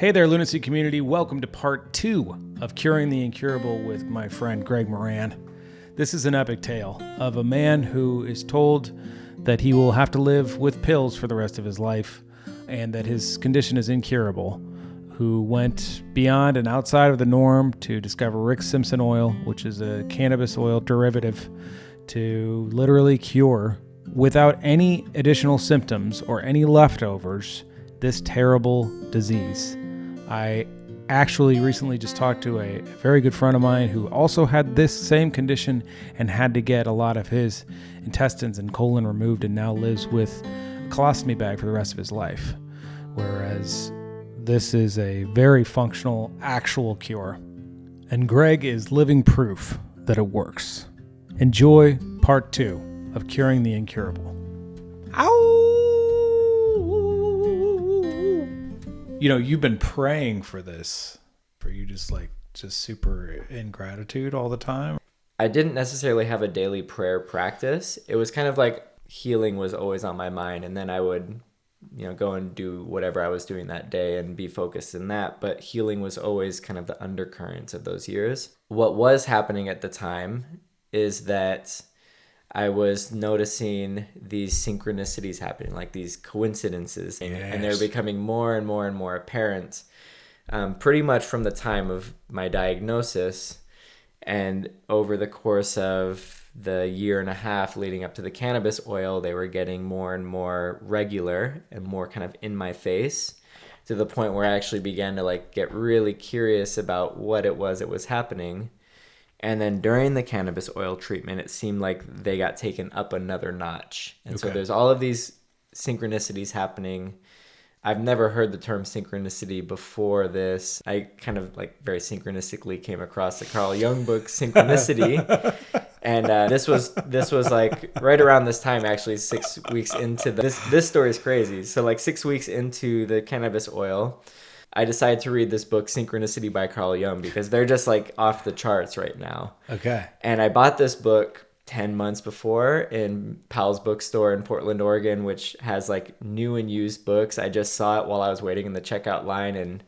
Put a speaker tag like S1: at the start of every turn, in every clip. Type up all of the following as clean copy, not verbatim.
S1: Hey there, Lunacy community. Welcome to part 2 of Curing the Incurable with my friend Greg Moran. This is an epic tale of a man who is told that he will have to live with pills for the rest of his life and that his condition is incurable, who went beyond and outside of the norm to discover Simpson oil, which is a cannabis oil derivative, to literally cure, without any additional symptoms or any leftovers, this terrible disease. I actually recently just talked to a very good friend of mine who also had this same condition and had to get a lot of his intestines and colon removed and now lives with a colostomy bag for the rest of his life. Whereas this is a very functional, actual cure. And Greg is living proof that it works. Enjoy part 2 of Curing the Incurable. Ow! You know, you've been praying for this. For you just super in gratitude all the time?
S2: I didn't necessarily have a daily prayer practice. It was kind of like healing was always on my mind, and then I would, go and do whatever I was doing that day and be focused in that. But healing was always kind of the undercurrents of those years. What was happening at the time is that I was noticing these synchronicities happening, like these coincidences, and they're becoming more and more and more apparent pretty much from the time of my diagnosis. And over the course of the year and a half leading up to the cannabis oil, they were getting more and more regular and more kind of in my face, to the point where I actually began to get really curious about what it was happening. And then during the cannabis oil treatment, it seemed like they got taken up another notch. And so there's all of these synchronicities happening. I've never heard the term synchronicity before this. I kind of very synchronistically came across the Carl Jung book, Synchronicity. And this was right around this time, actually, 6 weeks into this story is crazy. So 6 weeks into the cannabis oil, I decided to read this book, Synchronicity by Carl Jung, because they're just off the charts right now.
S1: Okay.
S2: And I bought this book 10 months before in Powell's bookstore in Portland, Oregon, which has new and used books. I just saw it while I was waiting in the checkout line and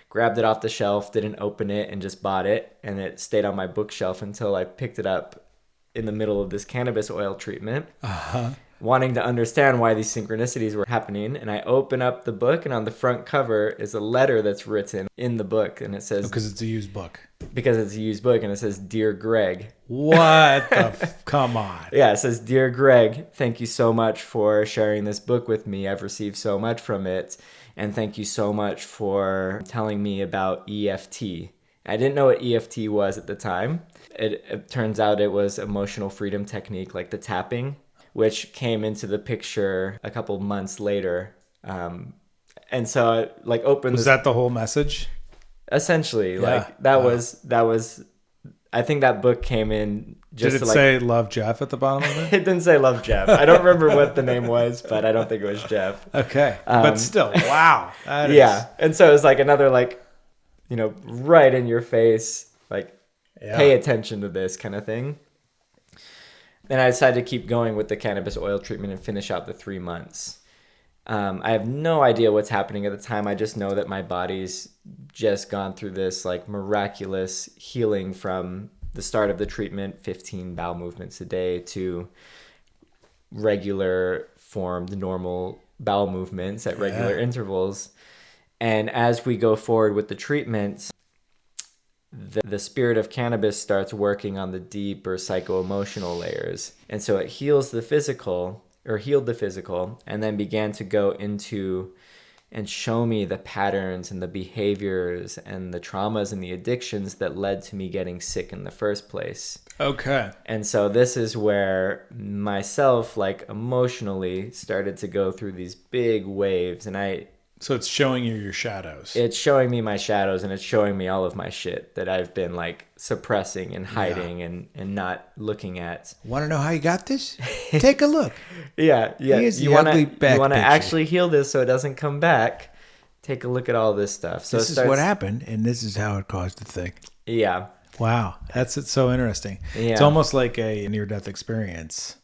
S2: grabbed it off the shelf, didn't open it, and just bought it. And it stayed on my bookshelf until I picked it up in the middle of this cannabis oil treatment. Wanting to understand why these synchronicities were happening. And I open up the book, and on the front cover is a letter that's written in the book. And it says...
S1: Because it's a used book.
S2: Because it's a used book, and it says, "Dear Greg."
S1: What come on.
S2: Yeah, it says, "Dear Greg, thank you so much for sharing this book with me. I've received so much from it. And thank you so much for telling me about EFT. I didn't know what EFT was at the time. It turns out it was emotional freedom technique, like the tapping, which came into the picture a couple months later. And so I opened...
S1: Was that the whole message?
S2: Essentially, that was, I think that book came in just...
S1: Did it say Love Jeff at the bottom of it?
S2: It didn't say Love Jeff. I don't remember what the name was, but I don't think it was Jeff.
S1: Okay. But still, wow.
S2: Yeah. And so it was another right in your face, pay attention to this kind of thing. Then I decided to keep going with the cannabis oil treatment and finish out the 3 months. I have no idea what's happening at the time. I just know that my body's just gone through this miraculous healing from the start of the treatment, 15 bowel movements a day, to regular formed normal bowel movements at regular intervals. And as we go forward with the treatments, the spirit of cannabis starts working on the deeper psycho-emotional layers. And so it healed the physical, and then began to go into and show me the patterns and the behaviors and the traumas and the addictions that led to me getting sick in the first place.
S1: Okay.
S2: And so this is where myself, emotionally, started to go through these big waves. And
S1: So it's showing you your shadows.
S2: It's showing me my shadows, and it's showing me all of my shit that I've been suppressing and hiding and not looking at.
S1: Want to know how you got this? Take a look.
S2: Yeah.
S1: Here's
S2: You want to actually heal this so it doesn't come back. Take a look at all this stuff. So
S1: this is what happened, and this is how it caused the thing.
S2: Yeah.
S1: Wow, it's so interesting. Yeah. It's almost like a near-death experience,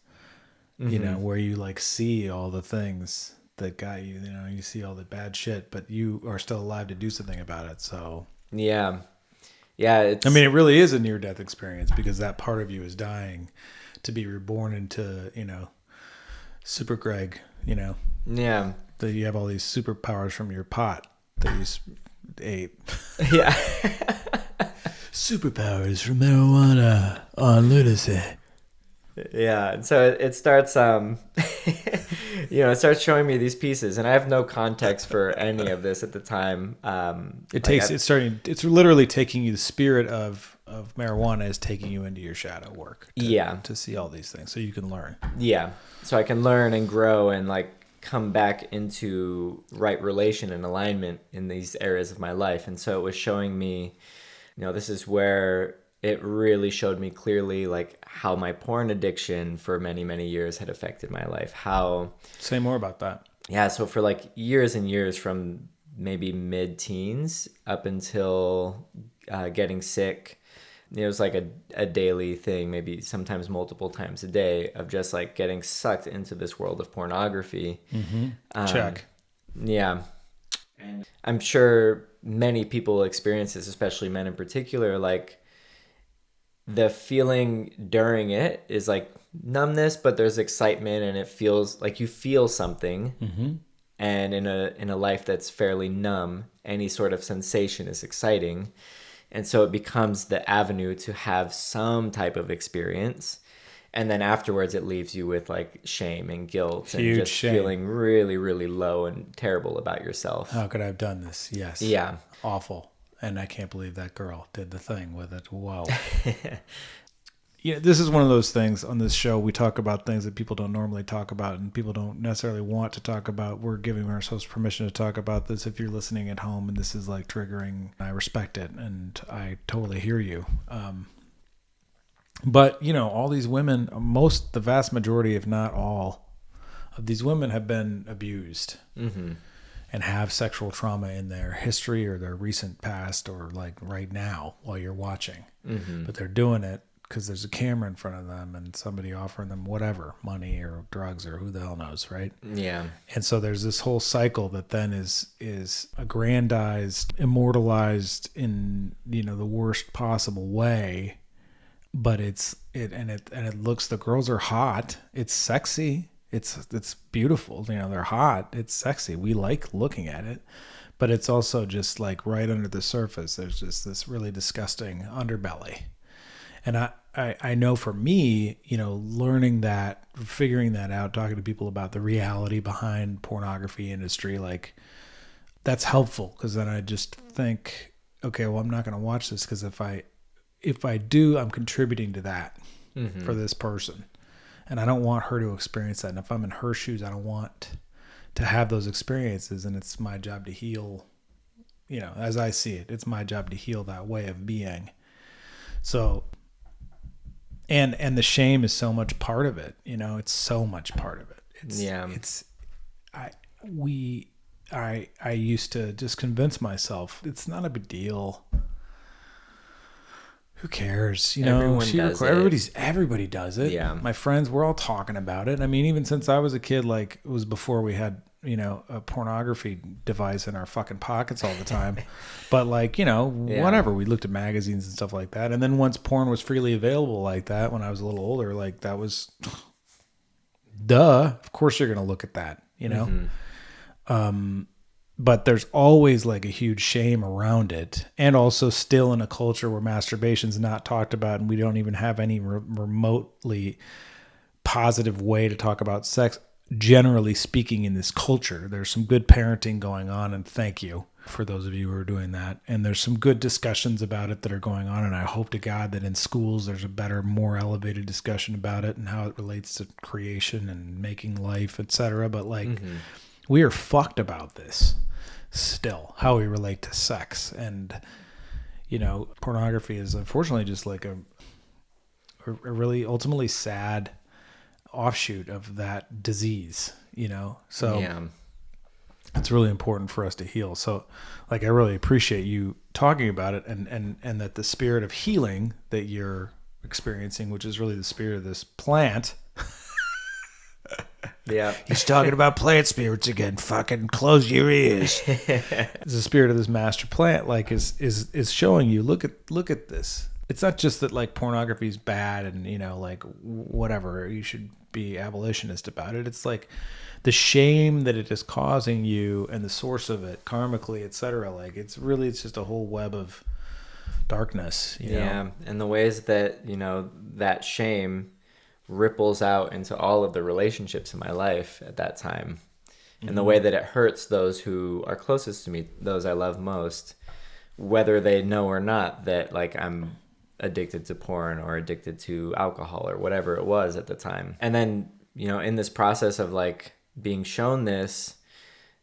S1: where you see all the things that got you. You know, you see all the bad shit, but you are still alive to do something about it. So
S2: yeah,
S1: I mean, it really is a near-death experience because that part of you is dying to be reborn into, you know, Super Greg, you know.
S2: Yeah.
S1: That you have all these superpowers from your pot that you ate.
S2: Yeah.
S1: Superpowers from marijuana on Lunacy.
S2: Yeah. And so it starts, it starts showing me these pieces, and I have no context for any of this at the time.
S1: It's literally taking you, the spirit of marijuana is taking you into your shadow work. To see all these things so you can learn. Yeah.
S2: So I can learn and grow and like come back into right relation and alignment in these areas of my life. And so it was showing me, you know, this is where it really showed me clearly like how my porn addiction for many, many years had affected my life.
S1: Say more about that.
S2: Yeah. So for like years and years, from maybe mid-teens up until getting sick, it was like a daily thing, maybe sometimes multiple times a day, of just like getting sucked into this world of pornography.
S1: Mm-hmm. Check.
S2: Yeah. And I'm sure many people experience this, especially men in particular. Like the feeling during it is like numbness, but there's excitement, and it feels like you feel something.
S1: Mm-hmm.
S2: And in a life that's fairly numb, any sort of sensation is exciting. And so it becomes the avenue to have some type of experience. And then afterwards, it leaves you with like shame and guilt and just feeling really, really low and terrible about yourself.
S1: How could I have done this? Yes.
S2: Yeah.
S1: Awful. And I can't believe that girl did the thing with it. Whoa. This is one of those things on this show. We talk about things that people don't normally talk about and people don't necessarily want to talk about. We're giving ourselves permission to talk about this. If you're listening at home and this is like triggering, I respect it and I totally hear you. But, you know, all these women, the vast majority, if not all, of these women have been abused.
S2: Mm-hmm.
S1: And have sexual trauma in their history or their recent past or like right now while you're watching.
S2: Mm-hmm.
S1: But they're doing it because there's a camera in front of them and somebody offering them whatever, money or drugs or who the hell knows, right?
S2: Yeah.
S1: And so there's this whole cycle that then is aggrandized, immortalized in, you know, the worst possible way. But it looks, the girls are hot. It's sexy. It's beautiful. You know, they're hot. It's sexy. We like looking at it. But it's also just like right under the surface, there's just this really disgusting underbelly. And I know for me, you know, learning that, figuring that out, talking to people about the reality behind pornography industry, like that's helpful because then I just think, okay, well, I'm not going to watch this because if I do, I'm contributing to that for this person. And I don't want her to experience that. And if I'm in her shoes, I don't want to have those experiences. And it's my job to heal, you know, as I see it, it's my job to heal that way of being. So, and the shame is so much part of it. You know, it's so much part of it. I used to just convince myself it's not a big deal. Who cares? You know, everybody does it.
S2: Yeah.
S1: My friends, we're all talking about it. I mean, even since I was a kid, like it was before we had, you know, a pornography device in our fucking pockets all the time. But like, you know, whatever, we looked at magazines and stuff like that. And then once porn was freely available like that, when I was a little older, like that was duh. Of course you're going to look at that, you know? Mm-hmm. But there's always like a huge shame around it. And also still in a culture where masturbation's not talked about and we don't even have any remotely positive way to talk about sex, generally speaking, in this culture. There's some good parenting going on, and thank you for those of you who are doing that. And there's some good discussions about it that are going on. And I hope to God that in schools there's a better, more elevated discussion about it and how it relates to creation and making life, etc. But like, we are fucked about this. Still, how we relate to sex. And, you know, pornography is unfortunately just like a really ultimately sad offshoot of that disease, you know? So it's really important for us to heal. So like, I really appreciate you talking about it and that the spirit of healing that you're experiencing, which is really the spirit of this plant,
S2: Yeah.
S1: He's talking about plant spirits again. Fucking close your ears. The spirit of this master plant, like, is showing you, look at this. It's not just that like pornography is bad and, you know, like whatever, you should be abolitionist about it. It's like the shame that it is causing you and the source of it karmically, etc. Like it's just a whole web of darkness, you know?
S2: And the ways that, you know, that shame ripples out into all of the relationships in my life at that time, and the way that it hurts those who are closest to me, those I love most, whether they know or not that like I'm addicted to porn or addicted to alcohol or whatever it was at the time. And then, you know, in this process of like being shown this,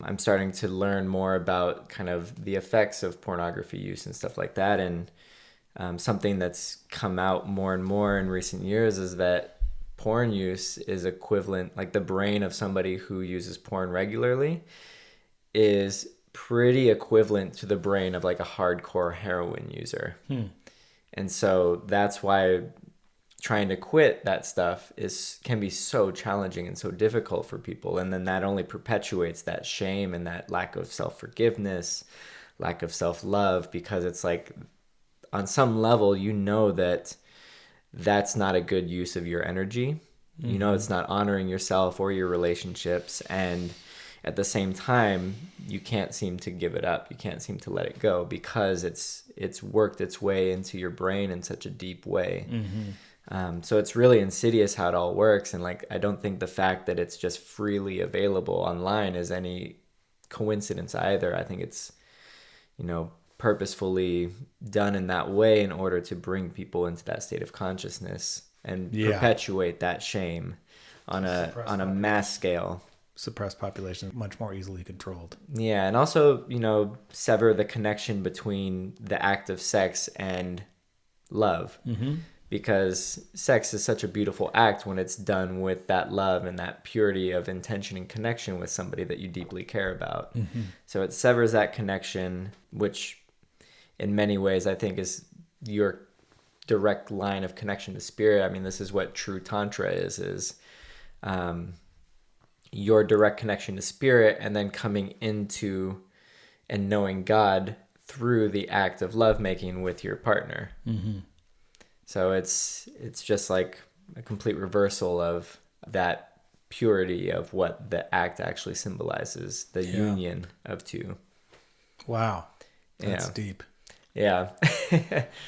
S2: I'm starting to learn more about kind of the effects of pornography use and stuff like that. And something that's come out more and more in recent years is that porn use is equivalent, like the brain of somebody who uses porn regularly is pretty equivalent to the brain of like a hardcore heroin user. And so that's why trying to quit that stuff can be so challenging and so difficult for people. And then that only perpetuates that shame and that lack of self-forgiveness, lack of self-love, because it's like on some level, you know that that's not a good use of your energy. You know, it's not honoring yourself or your relationships. And at the same time, you can't seem to give it up. You can't seem to let it go because it's worked its way into your brain in such a deep way. So it's really insidious how it all works. And like, I don't think the fact that it's just freely available online is any coincidence either. I think it's, you know, purposefully done in that way in order to bring people into that state of consciousness and perpetuate that shame on a mass scale.
S1: Suppressed population, much more easily controlled.
S2: Yeah, and also, you know, sever the connection between the act of sex and love. Because sex is such a beautiful act when it's done with that love and that purity of intention and connection with somebody that you deeply care about. So it severs that connection, which in many ways I think is your direct line of connection to spirit. I mean, this is what true Tantra is your direct connection to spirit and then coming into and knowing God through the act of lovemaking with your partner. So it's just like a complete reversal of that purity of what the act actually symbolizes, the union of two.
S1: Wow. That's deep.
S2: Yeah.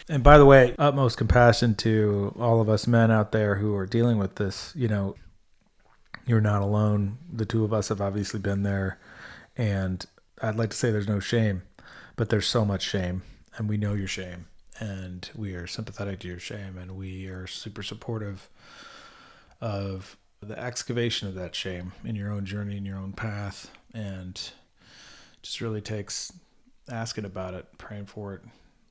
S1: And by the way, utmost compassion to all of us men out there who are dealing with this. You know, you're not alone. The two of us have obviously been there. And I'd like to say there's no shame, but there's so much shame. And we know your shame. And we are sympathetic to your shame. And we are super supportive of the excavation of that shame in your own journey, in your own path. And just really takes asking about it, praying for it.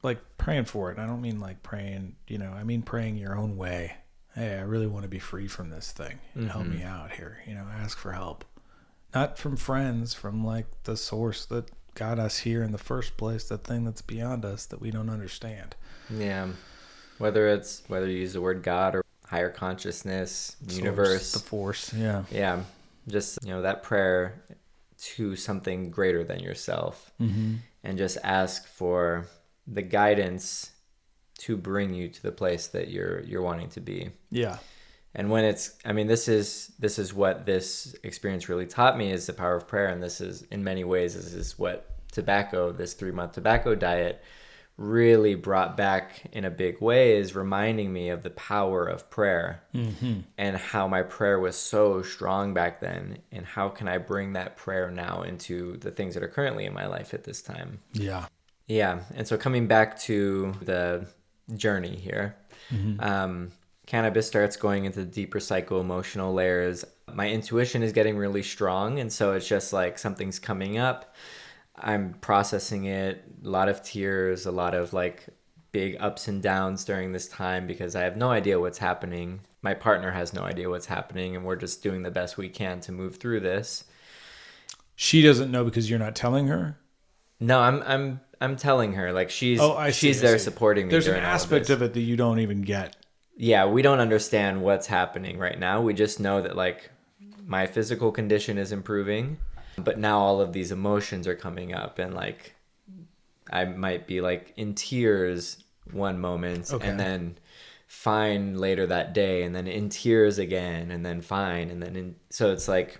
S1: Like praying for it. I don't mean like praying, you know, I mean praying your own way. Hey, I really want to be free from this thing. Help me out here. You know, ask for help. Not from friends, from like the source that got us here in the first place, the thing that's beyond us that we don't understand.
S2: Yeah. Whether you use the word God or higher consciousness, source, universe.
S1: The force, yeah.
S2: Yeah. Just, you know, that prayer to something greater than yourself. And just ask for the guidance to bring you to the place that you're wanting to be. Yeah. And when this is what this experience really taught me, is the power of prayer. And this is, in many ways, this is what this 3-month tobacco diet really brought back in a big way, is reminding me of the power of prayer and how my prayer was so strong back then, and how can I bring that prayer now into the things that are currently in my life at this time. Yeah. And so coming back to the journey here, cannabis starts going into the deeper psycho-emotional layers. My intuition is getting really strong, and so it's just like something's coming up. I'm processing it, a lot of tears, a lot of like big ups and downs during this time, because I have no idea what's happening. My partner has no idea what's happening, and we're just doing the best we can to move through this.
S1: She doesn't know because you're not telling her?
S2: No, I'm telling her. Like she's there supporting me.
S1: There's an aspect of it that you don't even get.
S2: Yeah, we don't understand what's happening right now. We just know that like my physical condition is improving, but now all of these emotions are coming up, and like I might be like in tears one moment, and then fine later that day, and then in tears again, and then fine, and then so it's like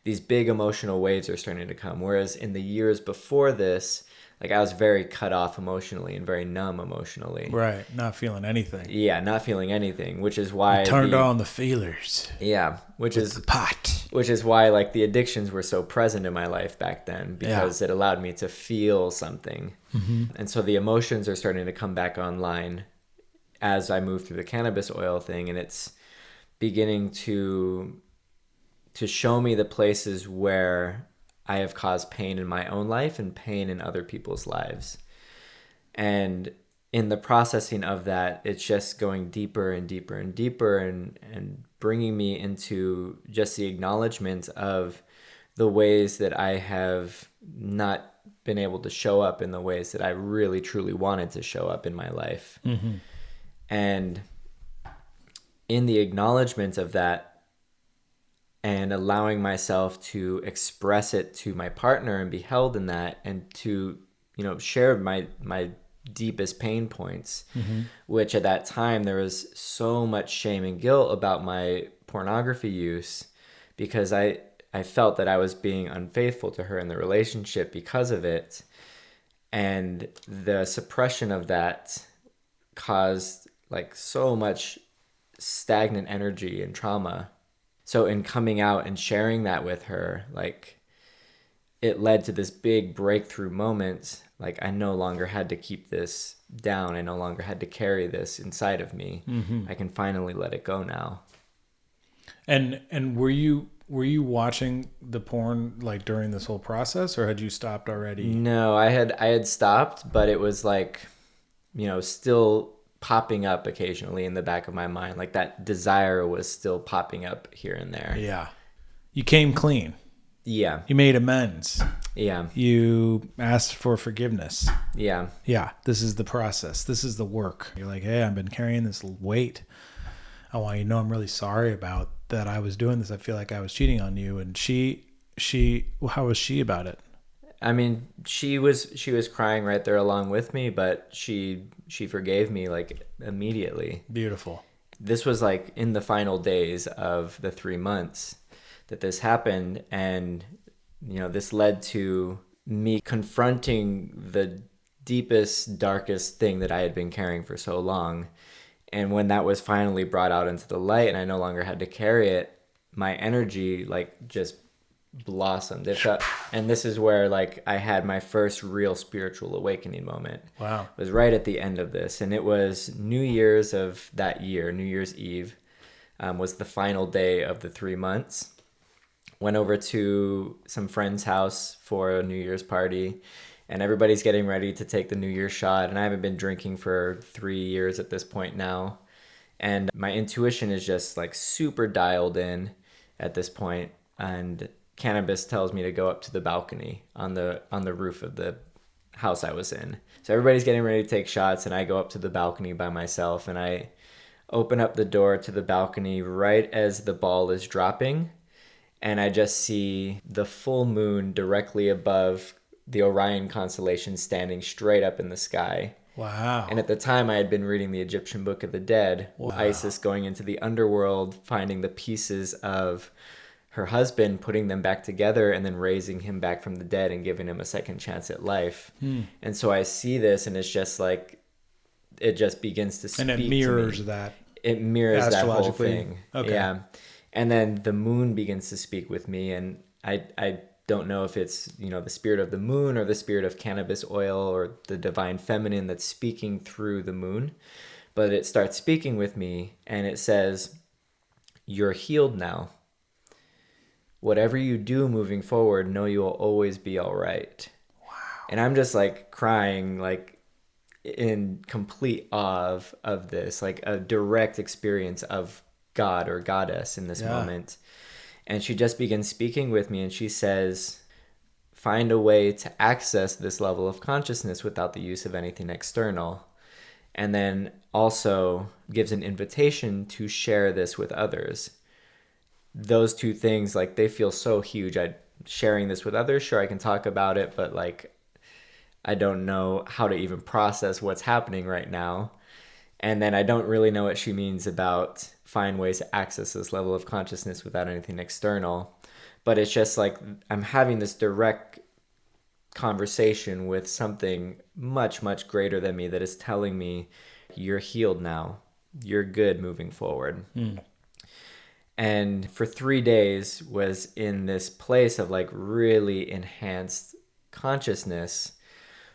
S2: these big emotional waves are starting to come. Whereas in the years before this, like I was very cut off emotionally and very numb emotionally.
S1: Right. Not feeling anything.
S2: Yeah, not feeling anything, which is why
S1: you turned on the feelers.
S2: Yeah, which is
S1: the pot.
S2: Which is why like the addictions were so present in my life back then, because it allowed me to feel something. Mm-hmm. And so the emotions are starting to come back online as I move through the cannabis oil thing, and it's beginning to show me the places where I have caused pain in my own life and pain in other people's lives. And in the processing of that, it's just going deeper and deeper and deeper, and bringing me into just the acknowledgement of the ways that I have not been able to show up in the ways that I really truly wanted to show up in my life. Mm-hmm. And in the acknowledgement of that, and allowing myself to express it to my partner and be held in that, and to, share my deepest pain points, mm-hmm. which at that time there was so much shame and guilt about my pornography use, because I felt that I was being unfaithful to her in the relationship because of it. And the suppression of that caused like so much stagnant energy and trauma. So in coming out and sharing that with her, like it led to this big breakthrough moment. Like I no longer had to keep this down. I no longer had to carry this inside of me. Mm-hmm. I can finally let it go now.
S1: And were you watching the porn like during this whole process, or had you stopped already?
S2: No, I had stopped, but it was like, still popping up occasionally in the back of my mind. Like that desire was still popping up here and there.
S1: Yeah. You came clean.
S2: Yeah.
S1: You made amends.
S2: Yeah.
S1: You asked for forgiveness.
S2: Yeah.
S1: Yeah. This is the process. This is the work. You're like, hey, I've been carrying this weight. I want you to know I'm really sorry about that. I was doing this. I feel like I was cheating on you. And she, how was she about it?
S2: I mean, she was crying right there along with me, but she forgave me like immediately.
S1: Beautiful.
S2: This was like in the final days of the 3 months that this happened, and this led to me confronting the deepest, darkest thing that I had been carrying for so long. And when that was finally brought out into the light and I no longer had to carry it, my energy like just blossomed. And this is where like I had my first real spiritual awakening moment.
S1: Wow.
S2: It was right at the end of this, and it was New Year's of that year. New Year's Eve was the final day of the 3 months. Went over to some friend's house for a New Year's party, and everybody's getting ready to take the New Year's shot, and I haven't been drinking for 3 years at this point now, and my intuition is just like super dialed in at this point, and Cannabis tells me to go up to the balcony on the roof of the house I was in. So everybody's getting ready to take shots, and I go up to the balcony by myself, and I open up the door to the balcony right as the ball is dropping, and I just see the full moon directly above the Orion constellation standing straight up in the sky.
S1: Wow.
S2: And at the time I had been reading the Egyptian Book of the Dead. Wow. Isis going into the underworld, finding the pieces of her husband, putting them back together, and then raising him back from the dead and giving him a second chance at life. And so I see this, and it's just like, it just begins to speak to me.
S1: And it mirrors that.
S2: It mirrors that whole thing.
S1: Okay.
S2: Yeah. And then the moon begins to speak with me, and I don't know if it's, the spirit of the moon or the spirit of cannabis oil or the divine feminine that's speaking through the moon. But it starts speaking with me, and it says, "You're healed now. Whatever you do moving forward, know you will always be all right."
S1: Wow.
S2: And I'm just like crying, like in complete awe of this, like a direct experience of God or goddess in this moment. And she just begins speaking with me, and she says, find a way to access this level of consciousness without the use of anything external. And then also gives an invitation to share this with others. those two things, like, they feel so huge. Sharing this with others, sure, I can talk about it, but like, I don't know how to even process what's happening right now. And then I don't really know what she means about find ways to access this level of consciousness without anything external. But it's just like I'm having this direct conversation with something much, much greater than me that is telling me, you're healed now. You're good moving forward. And for 3 days was in this place of like really enhanced consciousness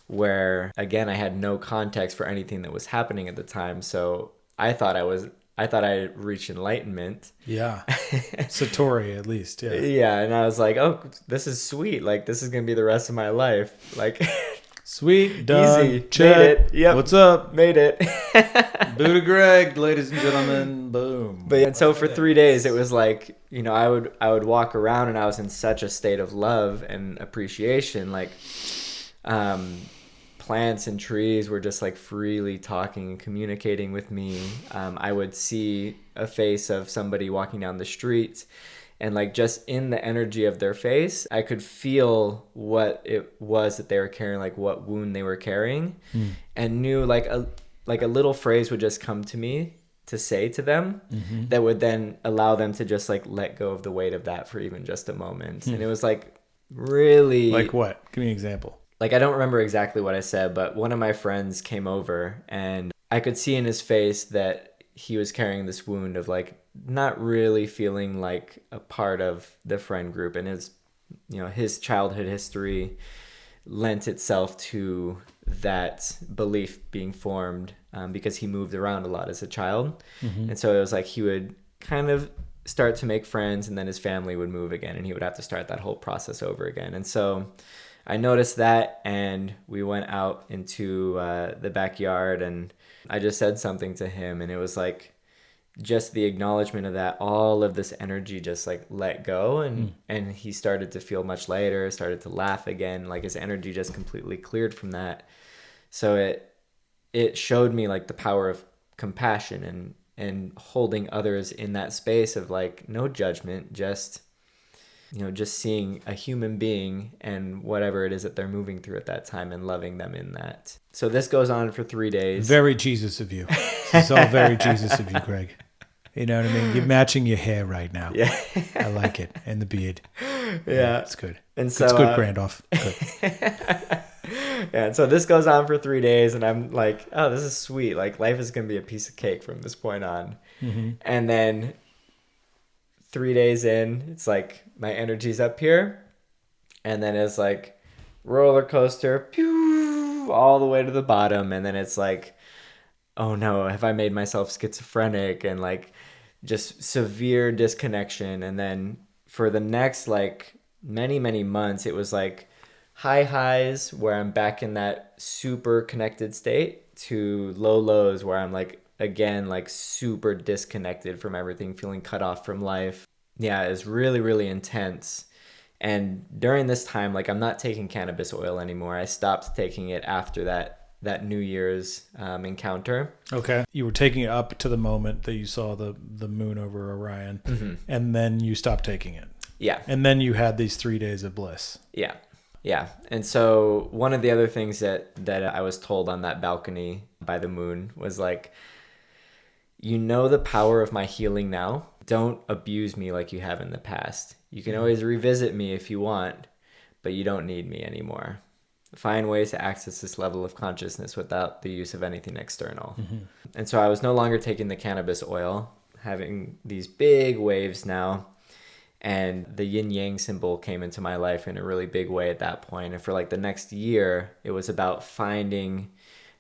S2: where, again, I had no context for anything that was happening at the time. So I thought I reached enlightenment.
S1: Yeah. Satori, at least. Yeah.
S2: Yeah. And I was like, oh, this is sweet. Like, this is going to be the rest of my life. Like,
S1: sweet, done,
S2: easy.
S1: check.
S2: Made it. Yep.
S1: What's up?
S2: Made it.
S1: Buddha Greg, ladies and gentlemen. Boom.
S2: But and so for 3 days, it was like, you know, I would walk around and I was in such a state of love and appreciation. Like, plants and trees were just like freely talking and communicating with me. I would see a face of somebody walking down the street, and like just in the energy of their face, I could feel what it was that they were carrying, like what wound they were carrying, and knew like a little phrase would just come to me to say to them that would then allow them to just like let go of the weight of that for even just a moment. And it was like really...
S1: Like what? Give me an example.
S2: Like, I don't remember exactly what I said, but one of my friends came over and I could see in his face that he was carrying this wound of like not really feeling like a part of the friend group. And his, you know, his childhood history lent itself to that belief being formed because he moved around a lot as a child. And so it was like he would kind of start to make friends and then his family would move again and he would have to start that whole process over again. And so I noticed that, and we went out into the backyard, and I just said something to him, and it was like just the acknowledgement of that, all of this energy just like let go, and he started to feel much lighter, started to laugh again, like his energy just completely cleared from that. So it showed me like the power of compassion and holding others in that space of like no judgment, just, you know, just seeing a human being and whatever it is that they're moving through at that time and loving them in that. So this goes on for 3 days.
S1: Very Jesus of you. It's all very Jesus of you, Greg. You know what I mean? You're matching your hair right now.
S2: Yeah.
S1: I like it. And the beard.
S2: Yeah.
S1: It's good.
S2: And so,
S1: it's good, Grandalf. Good.
S2: Yeah. So this goes on for 3 days and I'm like, oh, this is sweet. Like life is going to be a piece of cake from this point on. And then 3 days in, it's like my energy's up here, and then it's like roller coaster, pew, all the way to the bottom, and then it's like, oh no, have I made myself schizophrenic, and like just severe disconnection. And then for the next like many months, it was like high highs where I'm back in that super connected state to low lows where I'm like again like super disconnected from everything, feeling cut off from life. Yeah, it's really, really intense. And during this time, like I'm not taking cannabis oil anymore. I stopped taking it after that New Year's encounter.
S1: Okay. You were taking it up to the moment that you saw the moon over Orion, and then you stopped taking it.
S2: Yeah.
S1: And then you had these 3 days of bliss.
S2: Yeah. Yeah. And so one of the other things that I was told on that balcony by the moon was like, you know the power of my healing now. Don't abuse me like you have in the past. You can always revisit me if you want, but you don't need me anymore. Find ways to access this level of consciousness without the use of anything external. And so I was no longer taking the cannabis oil, having these big waves now. And the yin yang symbol came into my life in a really big way at that point. And for like the next year, it was about finding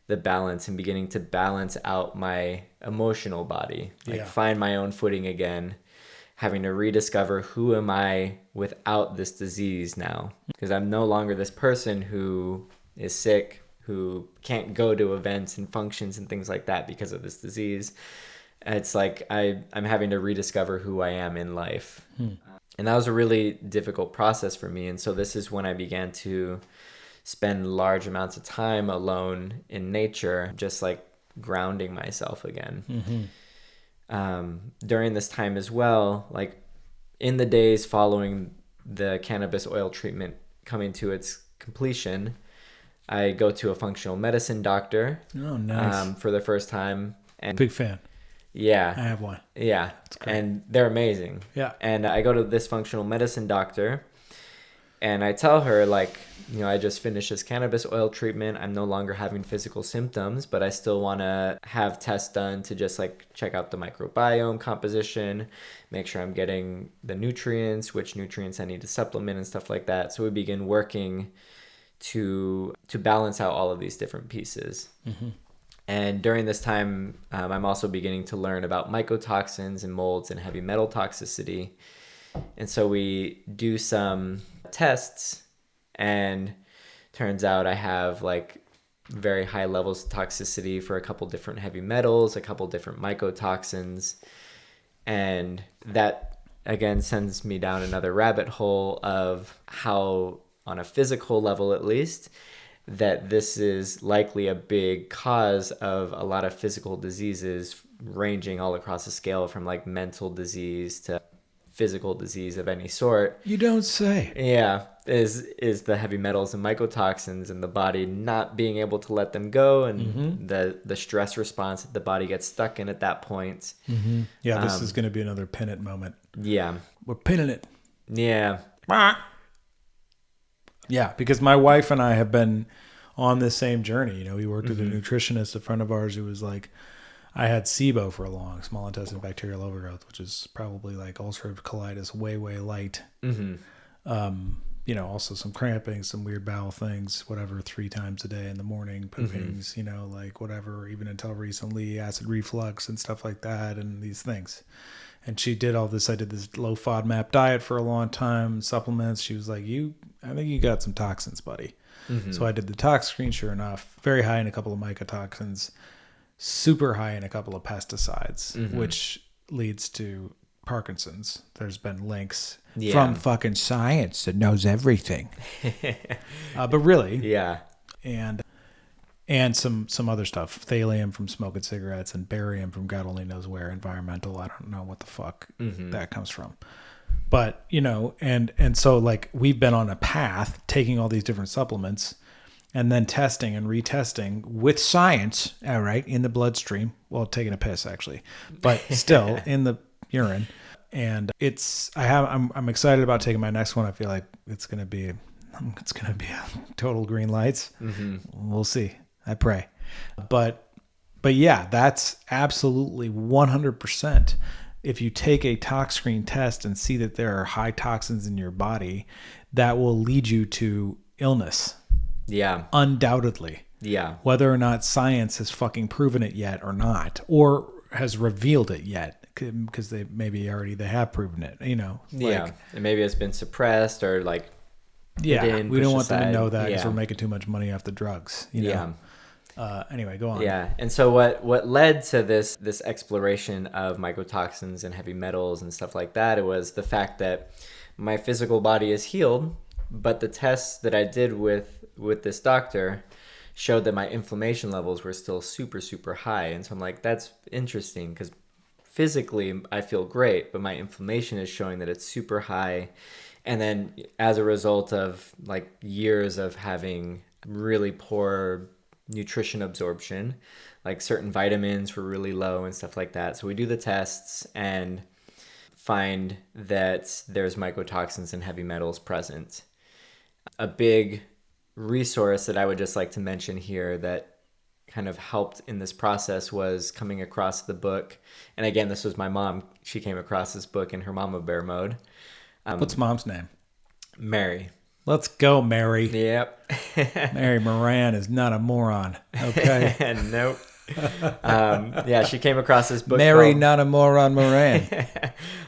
S2: the balance and beginning to balance out my emotional body, like find my own footing again, having to rediscover who am I without this disease now, because I'm no longer this person who is sick, who can't go to events and functions and things like that because of this disease. It's like I'm having to rediscover who I am in life. And that was a really difficult process for me. And so this is when I began to spend large amounts of time alone in nature, just like grounding myself again. During this time as well, like in the days following the cannabis oil treatment coming to its completion, I go to a functional medicine doctor.
S1: Oh, nice.
S2: For the first time. And
S1: Big fan.
S2: yeah.
S1: I have one.
S2: Yeah. And they're amazing.
S1: Yeah.
S2: And I go to this functional medicine doctor and I tell her, like, you know, I just finished this cannabis oil treatment. I'm no longer having physical symptoms, but I still want to have tests done to just like check out the microbiome composition, make sure I'm getting the nutrients, which nutrients I need to supplement and stuff like that. So we begin working to balance out all of these different pieces. Mm-hmm. And during this time, I'm also beginning to learn about mycotoxins and molds and heavy metal toxicity. And so we do some tests, and turns out I have like very high levels of toxicity for a couple different heavy metals, a couple different mycotoxins. And that again sends me down another rabbit hole of how, on a physical level at least, that this is likely a big cause of a lot of physical diseases ranging all across the scale, from like mental disease to physical disease of any sort.
S1: You don't say.
S2: Yeah, is the heavy metals and mycotoxins and the body not being able to let them go, and the stress response that the body gets stuck in at that point.
S1: Mm-hmm. Yeah, this is going to be another pin it moment.
S2: Yeah.
S1: We're pinning it.
S2: Yeah.
S1: Yeah, because my wife and I have been on this same journey. You know, we worked with a nutritionist, a friend of ours, who was like, I had SIBO for a long, small intestinal bacterial overgrowth, which is probably like ulcerative colitis, way, way light. You know, also some cramping, some weird bowel things, whatever, 3 times a day in the morning, poopings, you know, like whatever, even until recently, acid reflux and stuff like that, and these things. And she did all this. I did this low FODMAP diet for a long time, supplements. She was like, I think you got some toxins, buddy. So I did the tox screen, sure enough, very high in a couple of mycotoxins, super high in a couple of pesticides, which leads to Parkinson's. There's been links from fucking science that knows everything. But really.
S2: Yeah.
S1: And some other stuff, thallium from smoking cigarettes and barium from God only knows where, environmental. I don't know what the fuck that comes from. But, you know, and so like we've been on a path taking all these different supplements and then testing and retesting with science, all right, in the bloodstream. Well, taking a piss actually, but still in the urine. And I'm excited about taking my next one. I feel like it's going to be a total green lights. We'll see. I pray. But yeah, that's absolutely 100%. If you take a tox screen test and see that there are high toxins in your body, that will lead you to illness.
S2: Yeah.
S1: Undoubtedly.
S2: Yeah.
S1: Whether or not science has fucking proven it yet or not, or has revealed it yet, because they have proven it, you know.
S2: Like, and maybe it's been suppressed or like.
S1: Yeah, we don't want them to know that because we're making too much money off the drugs. You know?
S2: Yeah.
S1: Anyway, go on.
S2: Yeah, and so what led to this exploration of mycotoxins and heavy metals and stuff like that, it was the fact that my physical body is healed, but the tests that I did with this doctor showed that my inflammation levels were still super, super high. And so I'm like, that's interesting because physically I feel great, but my inflammation is showing that it's super high. And then as a result of like years of having really poor nutrition absorption, like certain vitamins were really low and stuff like that. So we do the tests and find that there's mycotoxins and heavy metals present. A big resource that I would just like to mention here that kind of helped in this process was coming across the book. And again, this was my mom. She came across this book in her mama bear mode.
S1: What's mom's name?
S2: Mary.
S1: Let's go, Mary.
S2: Yep.
S1: Mary Moran is not a moron. Okay.
S2: Nope. Yeah, she came across this book.
S1: Mary, not a moron, Moran.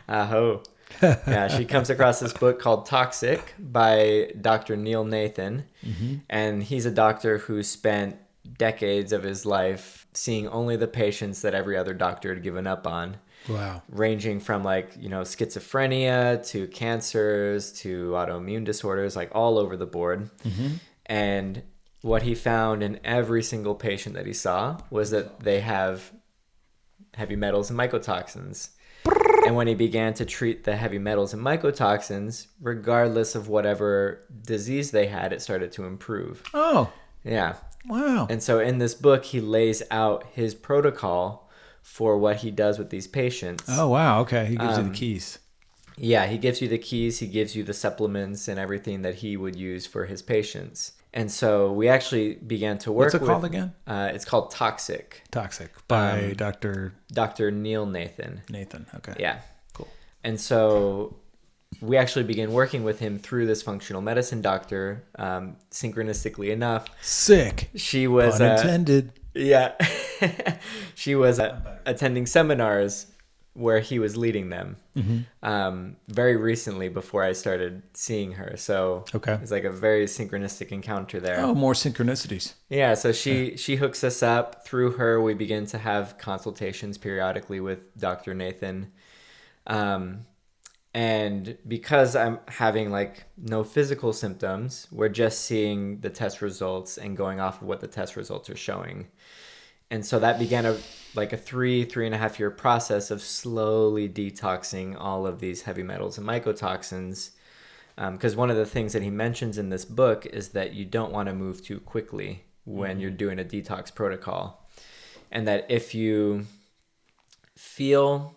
S2: Aho. Yeah, she comes across this book called Toxic by Dr. Neil Nathan. And he's a doctor who spent decades of his life seeing only the patients that every other doctor had given up on.
S1: Wow.
S2: Ranging from like, you know, schizophrenia to cancers to autoimmune disorders, like all over the board. And what he found in every single patient that he saw was that they have heavy metals and mycotoxins. And when he began to treat the heavy metals and mycotoxins, regardless of whatever disease they had, it started to improve.
S1: Oh.
S2: Yeah.
S1: Wow.
S2: And so in this book, he lays out his protocol for what he does with these patients.
S1: Oh, wow. Okay. He gives you the keys.
S2: Yeah, he gives you the keys. He gives you the supplements and everything that he would use for his patients. And so we actually began to work with...
S1: What's it called again?
S2: It's called Toxic.
S1: Toxic by Dr.
S2: Neil Nathan.
S1: Nathan. Okay.
S2: Yeah.
S1: Cool.
S2: And so we actually began working with him through this functional medicine doctor. Synchronistically enough.
S1: Sick.
S2: She was...
S1: Pun intended.
S2: Yeah. She was attending seminars where he was leading them very recently before I started seeing her. So it's like a very synchronistic encounter there.
S1: Oh, more synchronicities.
S2: Yeah, so she hooks us up. Through her, we begin to have consultations periodically with Dr. Nathan. And because I'm having like no physical symptoms, we're just seeing the test results and going off of what the test results are showing. And so that began a 3.5 year process of slowly detoxing all of these heavy metals and mycotoxins. Because one of the things that he mentions in this book is that you don't want to move too quickly when you're doing a detox protocol. And that if you feel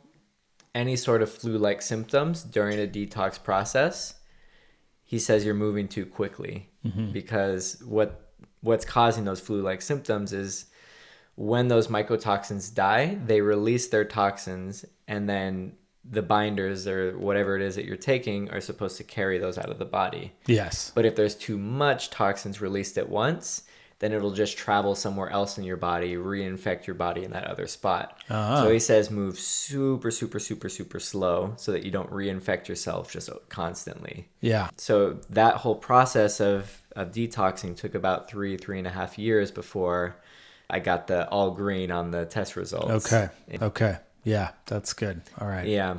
S2: any sort of flu-like symptoms during a detox process, he says you're moving too quickly. Because what's causing those flu-like symptoms is when those mycotoxins die, they release their toxins, and then the binders or whatever it is that you're taking are supposed to carry those out of the body.
S1: Yes.
S2: But if there's too much toxins released at once, then it'll just travel somewhere else in your body, reinfect your body in that other spot. So he says move super, super, super, super slow so that you don't reinfect yourself just constantly.
S1: Yeah.
S2: So that whole process of detoxing took about 3.5 years before I got the all green on the test results.
S1: Okay. Yeah, that's good. All right.
S2: Yeah.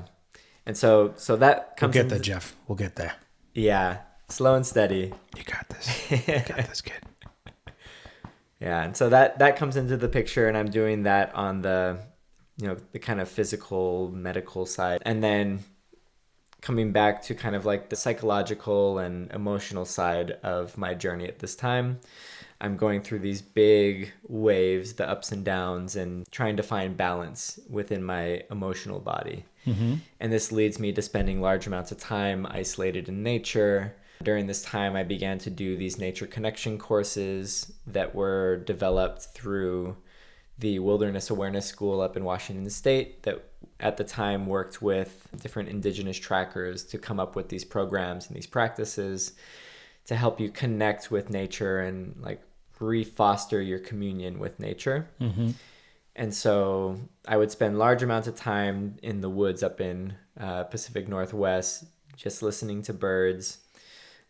S2: And so that comes...
S1: We'll get there, Jeff. We'll get there.
S2: Yeah. Slow and steady.
S1: You got this. You got this, kid.
S2: Yeah. And so that comes into the picture, and I'm doing that on the kind of physical, medical side. And then coming back to kind of like the psychological and emotional side of my journey at this time. I'm going through these big waves, the ups and downs, and trying to find balance within my emotional body. And this leads me to spending large amounts of time isolated in nature. During this time, I began to do these nature connection courses that were developed through the Wilderness Awareness School up in Washington State that at the time worked with different indigenous trackers to come up with these programs and these practices to help you connect with nature and like re-foster your communion with nature. And so I would spend large amounts of time in the woods up in Pacific Northwest, just listening to birds,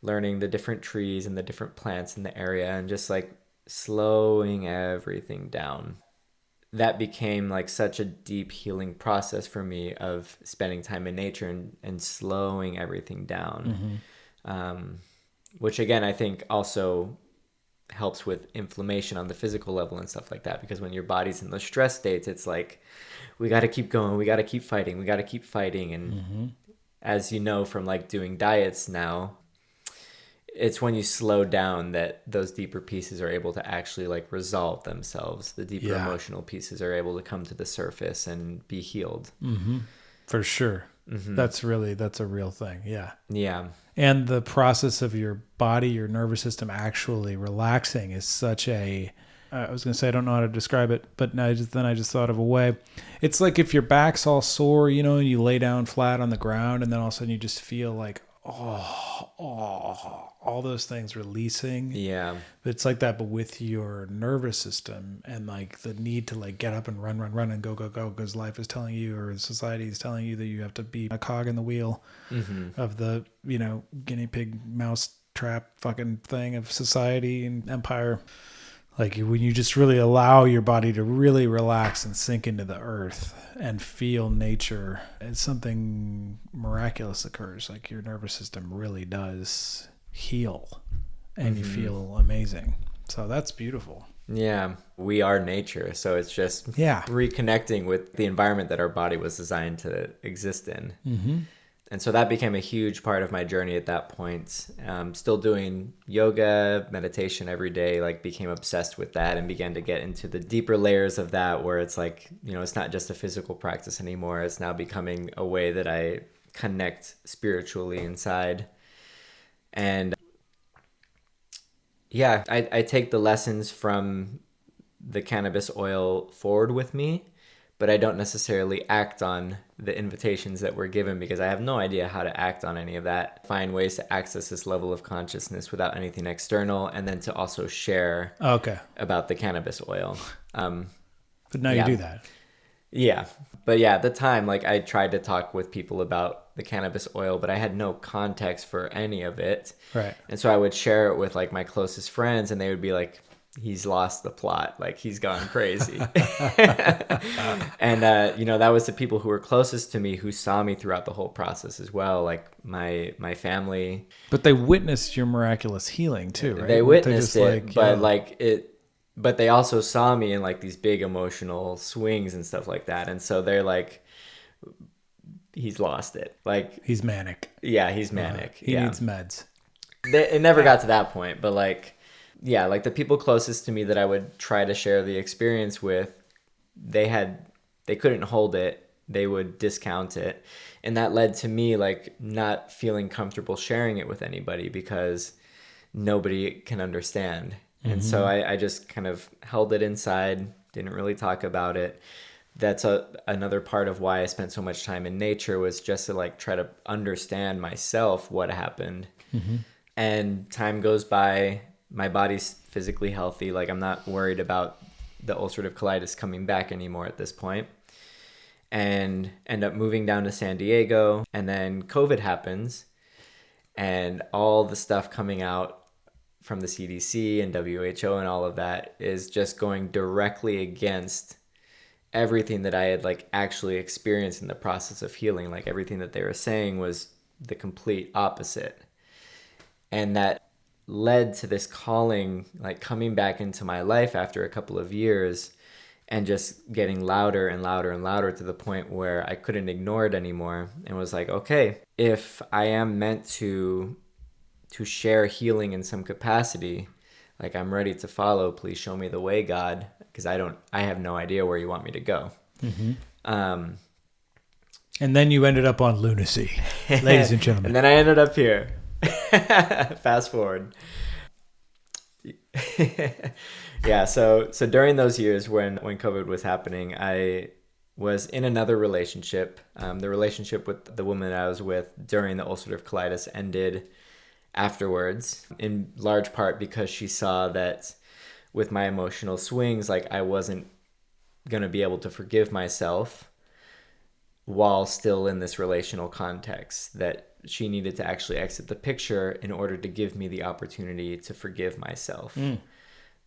S2: learning the different trees and the different plants in the area, and just like slowing everything down. That became like such a deep healing process for me of spending time in nature and slowing everything down. Which again, I think also helps with inflammation on the physical level and stuff like that, because when your body's in those stress states, it's like, we got to keep going, we got to keep fighting. And as you know from like doing diets now, it's when you slow down that those deeper pieces are able to actually like resolve themselves. The deeper emotional pieces are able to come to the surface and be healed.
S1: For sure. That's a real thing. Yeah. And the process of your body, your nervous system actually relaxing is such a, I was going to say, I don't know how to describe it, but then I just thought of a way. It's like if your back's all sore, and you lay down flat on the ground, and then all of a sudden you just feel like, all those things releasing. Yeah. But it's like that, but with your nervous system and like the need to like get up and run and go, because life is telling you, or society is telling you that you have to be a cog in the wheel of the, guinea pig mouse trap fucking thing of society and empire. Like when you just really allow your body to really relax and sink into the earth and feel nature, and something miraculous occurs. Like your nervous system really does heal and you feel amazing. So that's beautiful.
S2: Yeah, we are nature, so it's just reconnecting with the environment that our body was designed to exist in. Mm-hmm. And so that became a huge part of my journey at that point. Still doing yoga, meditation every day, like became obsessed with that and began to get into the deeper layers of that where it's like, it's not just a physical practice anymore. It's now becoming a way that I connect spiritually inside. And yeah, I take the lessons from the cannabis oil forward with me, but I don't necessarily act on the invitations that were given because I have no idea how to act on any of that. Find ways to access this level of consciousness without anything external, and then to also share about the cannabis oil.
S1: But now you do that.
S2: Yeah. But yeah, at the time, like I tried to talk with people about the cannabis oil, but I had no context for any of it.
S1: Right.
S2: And so I would share it with like my closest friends and they would be like, he's lost the plot. Like he's gone crazy. And, that was the people who were closest to me who saw me throughout the whole process as well. Like my family.
S1: But they witnessed your miraculous healing too, right?
S2: They witnessed it, but they also saw me in like these big emotional swings and stuff like that. And so they're like, he's lost it. Like
S1: he's manic.
S2: Yeah, he's manic.
S1: He needs meds.
S2: It never got to that point, but like the people closest to me that I would try to share the experience with, they couldn't hold it. They would discount it. And that led to me like not feeling comfortable sharing it with anybody because nobody can understand. And so I just kind of held it inside, didn't really talk about it. That's another part of why I spent so much time in nature was just to like try to understand myself, what happened. Mm-hmm. And time goes by, my body's physically healthy. Like I'm not worried about the ulcerative colitis coming back anymore at this point. And end up moving down to San Diego. And then COVID happens and all the stuff coming out from the CDC and WHO and all of that is just going directly against everything that I had like actually experienced in the process of healing. Like everything that they were saying was the complete opposite. And that led to this calling, like coming back into my life after a couple of years and just getting louder and louder and louder to the point where I couldn't ignore it anymore and was like, okay, if I am meant to share healing in some capacity, like I'm ready to follow. Please show me the way, God, because I have no idea where you want me to go. Mm-hmm.
S1: And then you ended up on Lunacy, ladies and gentlemen.
S2: And then I ended up here. Fast forward. Yeah. So during those years when COVID was happening, I was in another relationship. The relationship with the woman that I was with during the ulcerative colitis ended afterwards, in large part because she saw that with my emotional swings, like I wasn't going to be able to forgive myself while still in this relational context, that she needed to actually exit the picture in order to give me the opportunity to forgive myself,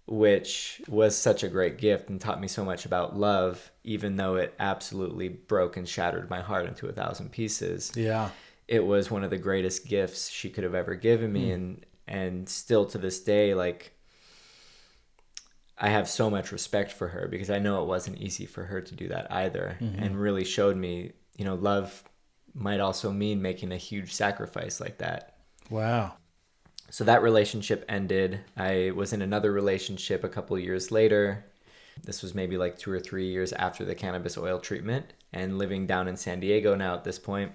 S2: which was such a great gift and taught me so much about love, even though it absolutely broke and shattered my heart into 1,000 pieces.
S1: Yeah.
S2: It was one of the greatest gifts she could have ever given me. And still to this day, like I have so much respect for her because I know it wasn't easy for her to do that either. Mm-hmm. And really showed me, love might also mean making a huge sacrifice like that.
S1: Wow.
S2: So that relationship ended. I was in another relationship a couple of years later. This was maybe like 2 or 3 years after the cannabis oil treatment and living down in San Diego now at this point.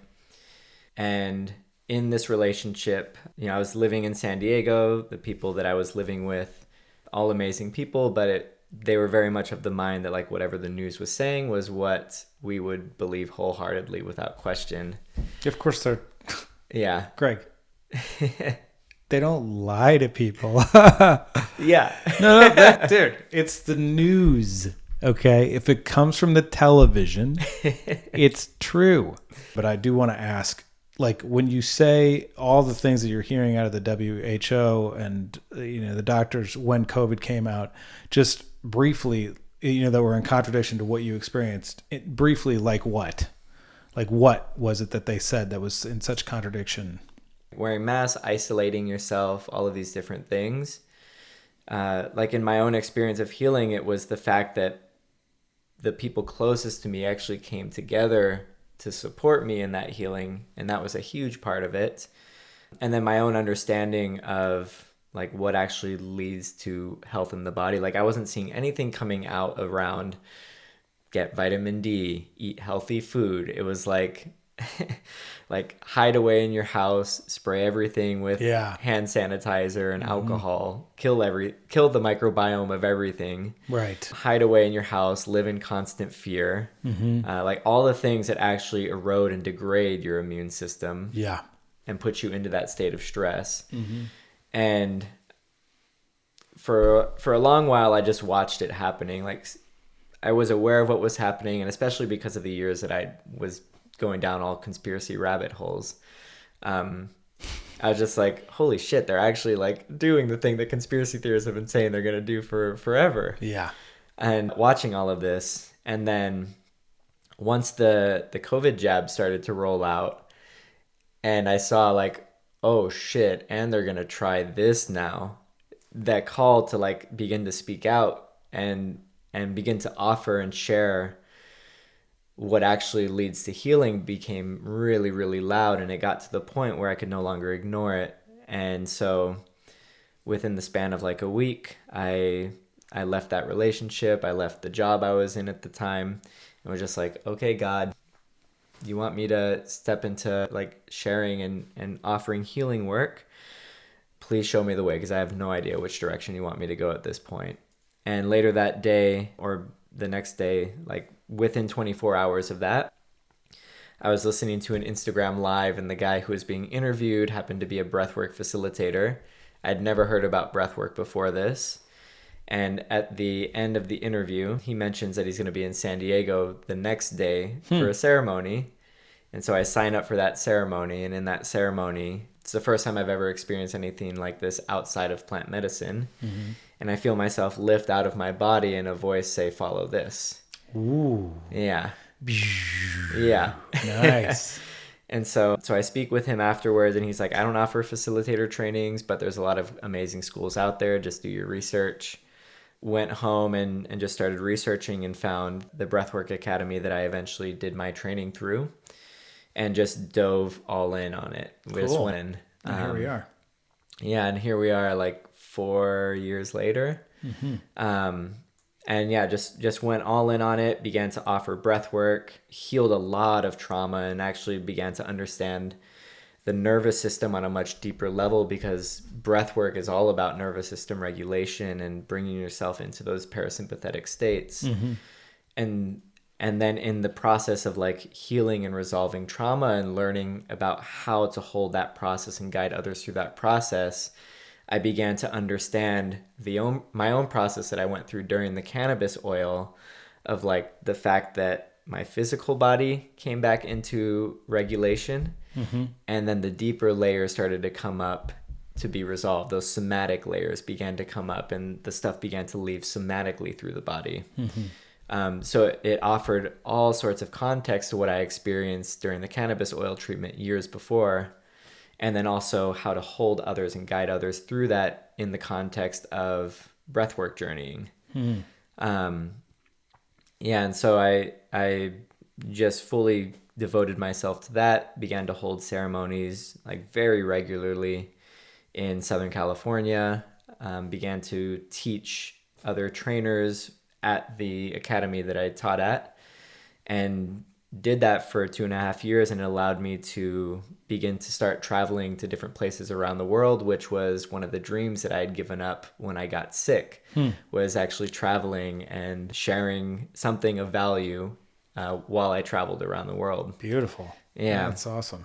S2: And in this relationship, I was living in San Diego. The people that I was living with, all amazing people, but they were very much of the mind that like whatever the news was saying was what we would believe wholeheartedly without question.
S1: Of course they're...
S2: Yeah.
S1: Greg. They don't lie to people.
S2: Yeah.
S1: No, dude, it's the news. Okay. If it comes from the television, it's true. But I do want to ask, like when you say all the things that you're hearing out of the WHO and the doctors when COVID came out, just briefly, that were in contradiction to what you experienced, briefly, like what? Like what was it that they said that was in such contradiction?
S2: Wearing masks, isolating yourself, all of these different things. like in my own experience of healing, it was the fact that the people closest to me actually came together to support me in that healing. And that was a huge part of it. And then my own understanding of like what actually leads to health in the body. Like I wasn't seeing anything coming out around get vitamin D, eat healthy food. It was like like hide away in your house, spray everything with hand sanitizer and alcohol, kill the microbiome of everything.
S1: Right.
S2: Hide away in your house, live in constant fear. Like all the things that actually erode and degrade your immune system.
S1: Yeah.
S2: And put you into that state of stress. And for a long while, I just watched it happening. Like I was aware of what was happening, and especially because of the years that I was going down all conspiracy rabbit holes. I was just like, holy shit, they're actually like doing the thing that conspiracy theorists have been saying they're going to do for forever.
S1: Yeah.
S2: And watching all of this. And then once the COVID jab started to roll out and I saw like, oh shit, and they're going to try this now, that call to like begin to speak out and begin to offer and share what actually leads to healing became really, really loud. And it got to the point where I could no longer ignore it. And so within the span of like a week, I left that relationship. I left the job I was in at the time and was just like, okay, God, you want me to step into like sharing and offering healing work? Please show me the way, because I have no idea which direction you want me to go at this point. And later that day or the next day, like within 24 hours of that, I was listening to an Instagram live, and the guy who was being interviewed happened to be a breathwork facilitator. I'd never heard about breathwork before this. And at the end of the interview, he mentions that he's going to be in San Diego the next day for a ceremony. And so I signed up for that ceremony. And in that ceremony, it's the first time I've ever experienced anything like this outside of plant medicine. And I feel myself lift out of my body and a voice say, follow this.
S1: Ooh.
S2: Yeah. Yeah.
S1: Nice.
S2: And so I speak with him afterwards, and he's like, I don't offer facilitator trainings, but there's a lot of amazing schools out there. Just do your research. Went home and just started researching and found the Breathwork Academy that I eventually did my training through and just dove all in on it.
S1: Cool. And here we are.
S2: Yeah, and here we are like 4 years later. And yeah, just went all in on it, began to offer breath work, healed a lot of trauma, and actually began to understand the nervous system on a much deeper level, because breath work is all about nervous system regulation and bringing yourself into those parasympathetic states. And then in the process of like healing and resolving trauma and learning about how to hold that process and guide others through that process, I began to understand my own process that I went through during the cannabis oil, of like the fact that my physical body came back into regulation, and then the deeper layers started to come up to be resolved. Those somatic layers began to come up, and the stuff began to leave somatically through the body. So it offered all sorts of context to what I experienced during the cannabis oil treatment years before. And then also how to hold others and guide others through that in the context of breathwork journeying. And so I just fully devoted myself to that, began to hold ceremonies like very regularly in Southern California, began to teach other trainers at the academy that I taught at, and did that for 2.5 years, and it allowed me to begin to start traveling to different places around the world, which was one of the dreams that I had given up when I got sick, was actually traveling and sharing something of value while I traveled around the world.
S1: Beautiful.
S2: Yeah.
S1: That's awesome.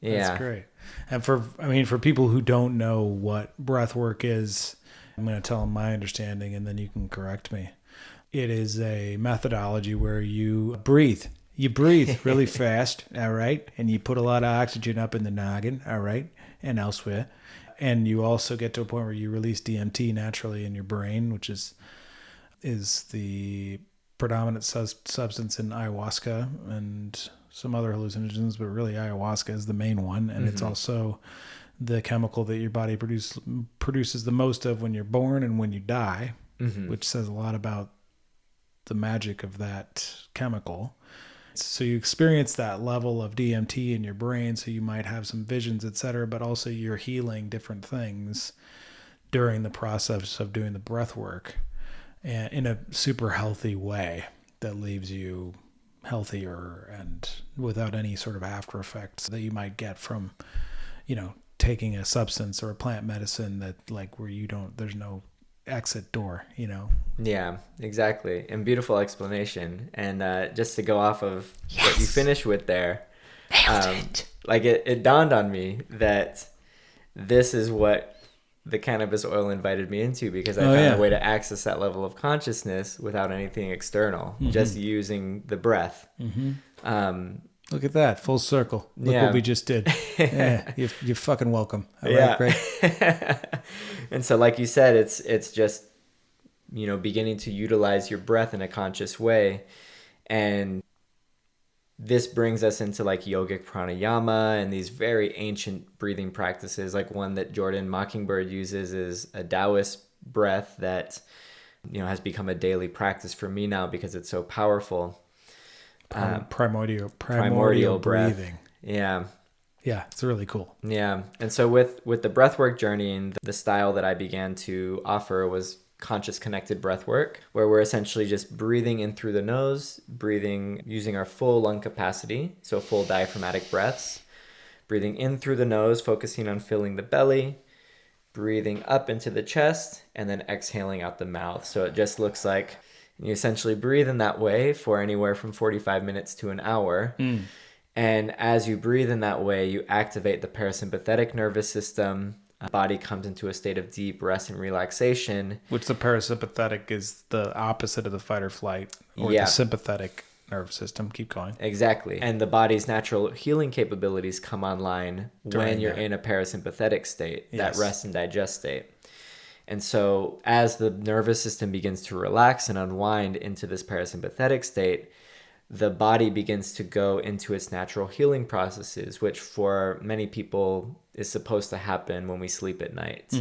S2: Yeah.
S1: That's great. And for people who don't know what breath work is, I'm going to tell them my understanding and then you can correct me. It is a methodology where you breathe. You breathe really fast, all right? And you put a lot of oxygen up in the noggin, all right? And elsewhere. And you also get to a point where you release DMT naturally in your brain, which is the predominant substance in ayahuasca and some other hallucinogens, but really ayahuasca is the main one. And it's also the chemical that your body produces the most of when you're born and when you die, which says a lot about the magic of that chemical. So you experience that level of DMT in your brain, so you might have some visions, etc., but also you're healing different things during the process of doing the breath work, and in a super healthy way that leaves you healthier and without any sort of after effects that you might get from, taking a substance or a plant medicine that where there's no exit door,
S2: Yeah, exactly. And beautiful explanation. And just to go off of what you finished with there, it dawned on me that this is what the cannabis oil invited me into, because I found a way to access that level of consciousness without anything external, just using the breath.
S1: Look at that, full circle. Look what we just did. Yeah, you're fucking welcome. All right, great.
S2: And so, like you said, it's just beginning to utilize your breath in a conscious way, and this brings us into yogic pranayama and these very ancient breathing practices. Like one that Jordan Mockingbird uses is a Taoist breath that has become a daily practice for me now because it's so powerful.
S1: Primordial
S2: breathing.
S1: breathing.
S2: Yeah,
S1: it's really cool.
S2: Yeah, and so with the breathwork journey, and the style that I began to offer was conscious connected breathwork, where we're essentially just breathing in through the nose, breathing using our full lung capacity, so full diaphragmatic breaths, breathing in through the nose, focusing on filling the belly, breathing up into the chest, and then exhaling out the mouth. So it just looks like you essentially breathe in that way for anywhere from 45 minutes to an hour. And as you breathe in that way, you activate the parasympathetic nervous system. Body comes into a state of deep rest and relaxation.
S1: Which the parasympathetic is the opposite of the fight or flight, or the sympathetic nervous system. Keep going.
S2: Exactly. And the body's natural healing capabilities come online when you're in a parasympathetic state, that rest and digest state. And so as the nervous system begins to relax and unwind into this parasympathetic state, the body begins to go into its natural healing processes, which for many people is supposed to happen when we sleep at night.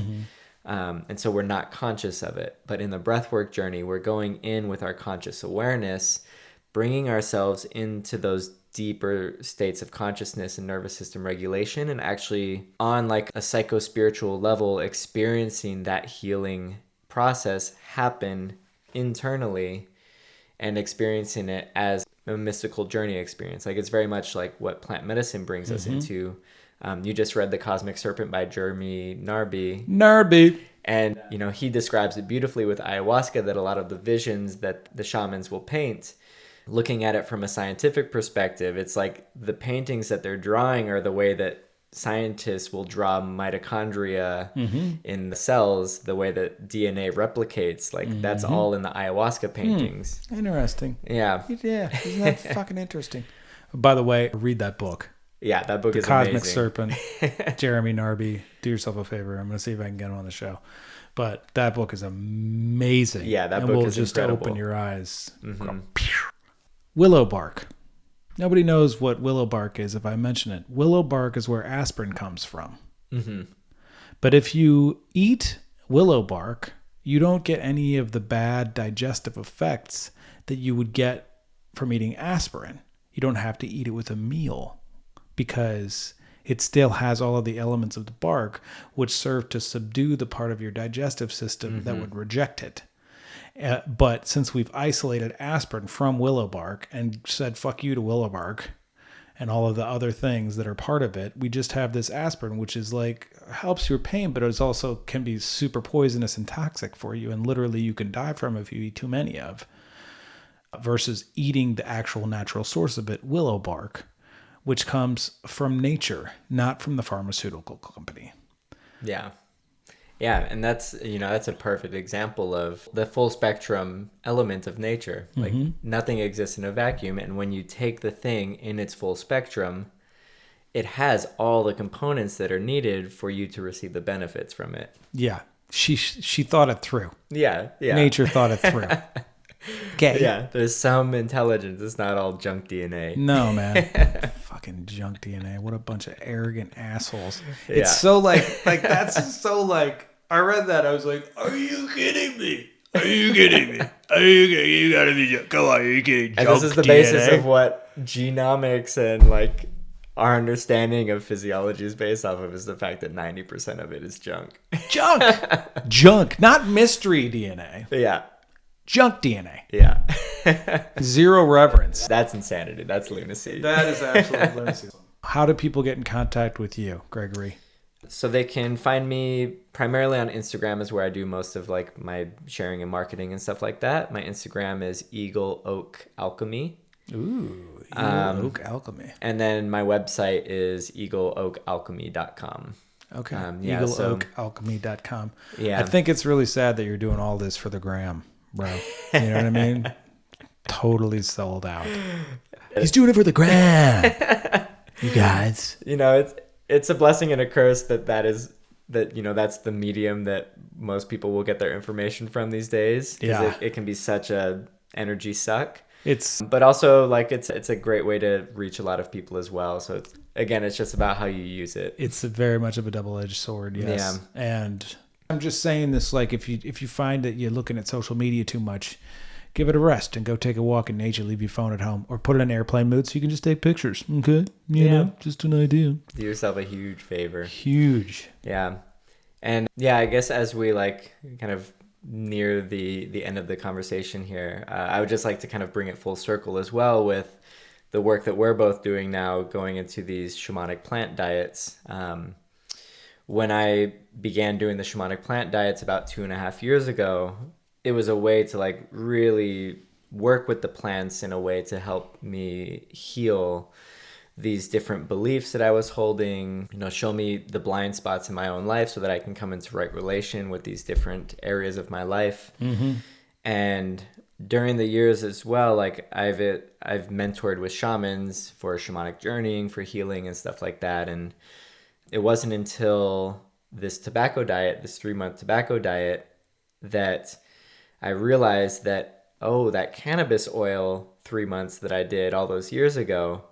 S2: And so we're not conscious of it. But in the breathwork journey, we're going in with our conscious awareness, bringing ourselves into those deeper states of consciousness and nervous system regulation, and actually on a psycho-spiritual level experiencing that healing process happen internally, and experiencing it as a mystical journey experience. It's very much like what plant medicine brings us into. You just read The Cosmic Serpent by Jeremy Narby. And he describes it beautifully with ayahuasca, that a lot of the visions that the shamans will paint, looking at it from a scientific perspective, it's like the paintings that they're drawing are the way that scientists will draw mitochondria in the cells, the way that DNA replicates. That's all in the ayahuasca paintings.
S1: Interesting.
S2: Yeah.
S1: Yeah, isn't that fucking interesting? By the way, read that book.
S2: Yeah, that book is
S1: amazing. The Cosmic Serpent, Jeremy Narby. Do yourself a favor. I'm going to see if I can get him on the show. But that book is amazing.
S2: Yeah, that book is
S1: just
S2: incredible.
S1: Open your eyes. Willow bark. Nobody knows what willow bark is if I mention it. Willow bark is where aspirin comes from. But if you eat willow bark, you don't get any of the bad digestive effects that you would get from eating aspirin. You don't have to eat it with a meal because it still has all of the elements of the bark which serve to subdue the part of your digestive system that would reject it. But since we've isolated aspirin from willow bark and said fuck you to willow bark and all of the other things that are part of it, we just have this aspirin, which is helps your pain, but it also can be super poisonous and toxic for you, and literally you can die from if you eat too many of, versus eating the actual natural source of it, willow bark, which comes from nature, not from the pharmaceutical company.
S2: Yeah. Yeah, and that's a perfect example of the full spectrum element of nature. Nothing exists in a vacuum, and when you take the thing in its full spectrum, it has all the components that are needed for you to receive the benefits from it.
S1: Yeah, she thought it through.
S2: Yeah.
S1: Nature thought it through. Okay.
S2: Yeah, there's some intelligence. It's not all junk DNA.
S1: No, man. Fucking junk DNA. What a bunch of arrogant assholes.
S2: Yeah.
S1: It's so like that's so like, I read that. I was like, are you kidding me? Are you kidding me? Are you kidding? You gotta be, come on, are you kidding?
S2: And
S1: Junk
S2: this is the
S1: DNA?
S2: basis of what genomics and like our understanding of physiology is based off of, is the fact that 90% of it is junk.
S1: Junk. Junk. Not mystery DNA.
S2: Yeah.
S1: Junk DNA.
S2: Yeah.
S1: Zero reverence.
S2: That's insanity. That's lunacy.
S1: That is absolute lunacy. How do people get in contact with you, Gregory?
S2: So they can find me primarily on Instagram, is where I do most of like my sharing and marketing and stuff like that. My Instagram is Eagle Oak Alchemy.
S1: Ooh, Eagle Oak Alchemy.
S2: And then my website is eagleoakalchemy.com.
S1: Okay.
S2: Yeah,
S1: eagleoakalchemy.com.
S2: Yeah.
S1: I think it's really sad that you're doing all this for the gram, bro. You know what I mean? Totally sold out. He's doing it for the gram. You guys.
S2: You know, it's a blessing and a curse that's the medium that most people will get their information from these days.
S1: Yeah.
S2: It can be such a energy suck.
S1: But
S2: also like it's a great way to reach a lot of people as well. So it's just about how you use it.
S1: It's very much of a double-edged sword, yes.
S2: Yeah.
S1: And I'm just saying this, like, if you find that you're looking at social media too much, give it a rest and go take a walk in nature. Leave your phone at home or put it in airplane mode so you can just take pictures. Okay, you know, just an idea.
S2: Do yourself a huge favor.
S1: Huge.
S2: Yeah, and yeah, I guess as we like kind of near the end of the conversation here, I would just like to kind of bring it full circle as well with the work that we're both doing now, going into these shamanic plant diets. When I began doing the shamanic plant diets about 2.5 years ago, it was a way to like really work with the plants in a way to help me heal these different beliefs that I was holding, show me the blind spots in my own life so that I can come into right relation with these different areas of my life. Mm-hmm. And during the years as well, like I've mentored with shamans for shamanic journeying, for healing and stuff like that. And it wasn't until this tobacco diet, this 3-month tobacco diet, that I realized that, that cannabis oil 3 months that I did all those years ago,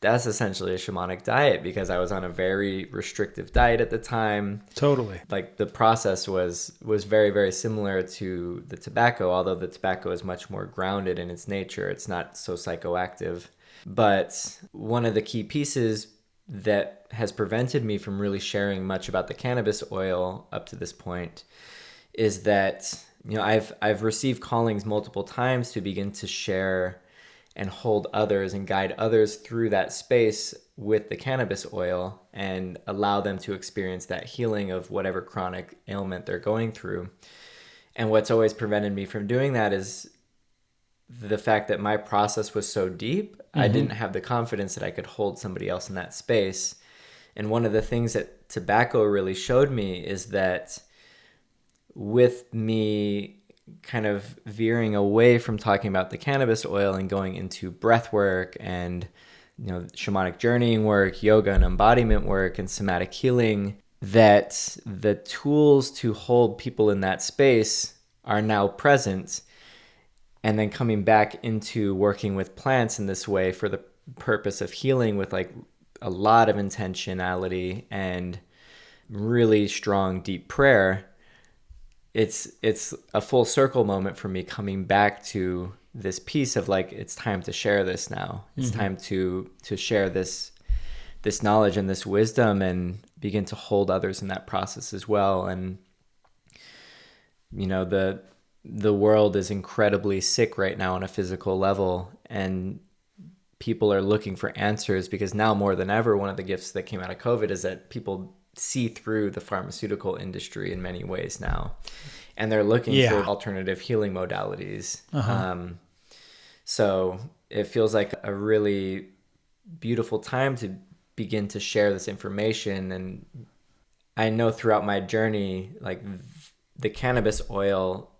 S2: that's essentially a shamanic diet, because I was on a very restrictive diet at the time.
S1: Totally.
S2: Like the process was very, very similar to the tobacco, although the tobacco is much more grounded in its nature. It's not so psychoactive. But one of the key pieces that has prevented me from really sharing much about the cannabis oil up to this point is that, I've received callings multiple times to begin to share and hold others and guide others through that space with the cannabis oil and allow them to experience that healing of whatever chronic ailment they're going through. And what's always prevented me from doing that is the fact that my process was so deep. Mm-hmm. I didn't have the confidence that I could hold somebody else in that space. And one of the things that tobacco really showed me is that with me kind of veering away from talking about the cannabis oil and going into breath work and shamanic journeying work, yoga and embodiment work and somatic healing, that the tools to hold people in that space are now present. And then coming back into working with plants in this way for the purpose of healing with like a lot of intentionality and really strong deep prayer, it's a full circle moment for me coming back to this piece of like, it's time to share this now. It's mm-hmm. time to share this knowledge and this wisdom and begin to hold others in that process as well. And, the world is incredibly sick right now on a physical level, and people are looking for answers, because now more than ever, one of the gifts that came out of COVID is that people see through the pharmaceutical industry in many ways now, and they're looking for alternative healing modalities. Uh-huh. So it feels like a really beautiful time to begin to share this information. And I know throughout my journey, like the cannabis oil